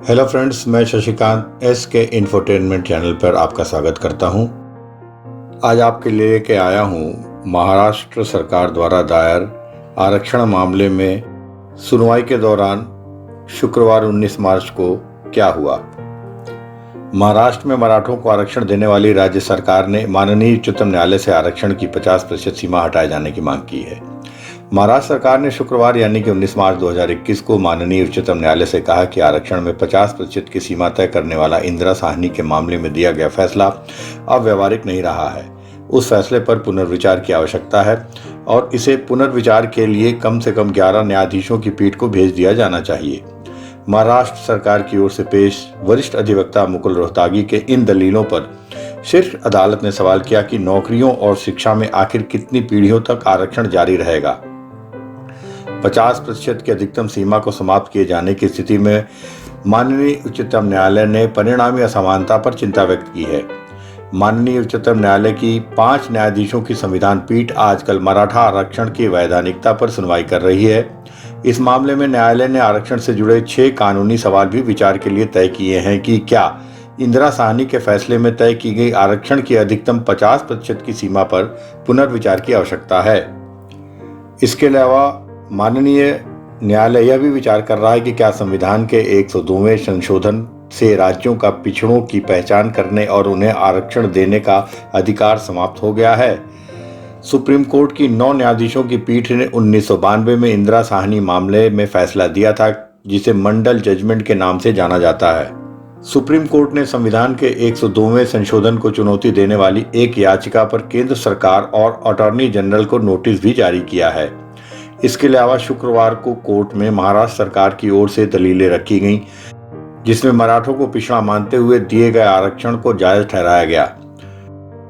Hello friends, मैं Shashikant SK infotainment channel पर आपका स्वागत करता हूं। आज आपके लिए लेके आया हूं महाराष्ट्र सरकार द्वारा दायर आरक्षण मामले में सुनवाई के दौरान शुक्रवार 19 मार्च को क्या हुआ। महाराष्ट्र में मराठों को आरक्षण देने वाली राज्य सरकार ने माननीय उच्चतम न्यायालय से आरक्षण की 50% सीमा हटाए जाने की मांग की है। महाराष्ट्र सरकार ने शुक्रवार यानी कि 19 मार्च 2021 को माननीय उच्चतम न्यायालय से कहा कि आरक्षण में 50% की सीमा तय करने वाला इंदिरा साहनी के मामले में दिया गया फैसला अब व्यवहारिक नहीं रहा है। उस फैसले पर पुनर्विचार की आवश्यकता है और इसे पुनर्विचार के लिए कम से कम 11 न्यायाधीशों की पीठ को भेज दिया जाना चाहिए। महाराष्ट्र सरकार की ओर से पेश वरिष्ठ अधिवक्ता मुकुल रोहतागी के इन दलीलों पर शीर्ष अदालत ने सवाल किया कि नौकरियों और शिक्षा में आखिर कितनी पीढ़ियों तक आरक्षण जारी रहेगा। 50% की अधिकतम सीमा को समाप्त किए जाने की स्थिति में माननीय उच्चतम न्यायालय ने परिणामी असमानता पर चिंता व्यक्त की है। माननीय उच्चतम न्यायालय की 5 न्यायाधीशों की संविधान पीठ आजकल मराठा आरक्षण की वैधानिकता पर सुनवाई कर रही है। इस मामले में न्यायालय ने आरक्षण से जुड़े 6 कानूनी सवाल भी विचार के लिए तय किए हैं कि क्या इंदिरा साहनी के फैसले में तय की गई आरक्षण की अधिकतम 50% की सीमा पर पुनर्विचार की आवश्यकता है। इसके अलावा माननीय न्यायालय यह भी विचार कर रहा है कि क्या संविधान के 102वें संशोधन से राज्यों का पिछड़ों की पहचान करने और उन्हें आरक्षण देने का अधिकार समाप्त हो गया है। सुप्रीम कोर्ट की 9 न्यायाधीशों की पीठ ने 1992 में इंदिरा साहनी मामले में फैसला दिया था, जिसे मंडल जजमेंट के नाम से जाना जाता है। सुप्रीम कोर्ट ने संविधान के 102वें संशोधन को चुनौती देने वाली एक याचिका पर केंद्र सरकार और अटॉर्नी जनरल को नोटिस भी जारी किया है। इसके अलावा शुक्रवार को कोर्ट में महाराष्ट्र सरकार की ओर से दलीलें रखी गईं, जिसमें मराठों को पिछड़ा मानते हुए दिए गए आरक्षण को जायज ठहराया गया।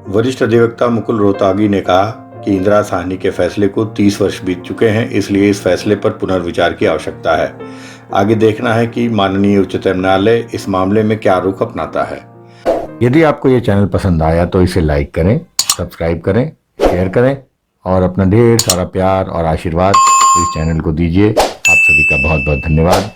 वरिष्ठ अधिवक्ता मुकुल रोहतागी ने कहा कि इंदिरा साहनी के फैसले को 30 वर्ष बीत चुके हैं, इसलिए इस फैसले पर पुनर्विचार की आवश्यकता है। आगे देखना है कि माननीय उच्चतम न्यायालय इस मामले में क्या रुख अपनाता है। यदि आपको ये चैनल पसंद आया तो इसे लाइक करें, सब्सक्राइब करें, शेयर करें और अपना ढेर सारा प्यार और आशीर्वाद इस चैनल को दीजिए। आप सभी का बहुत बहुत धन्यवाद।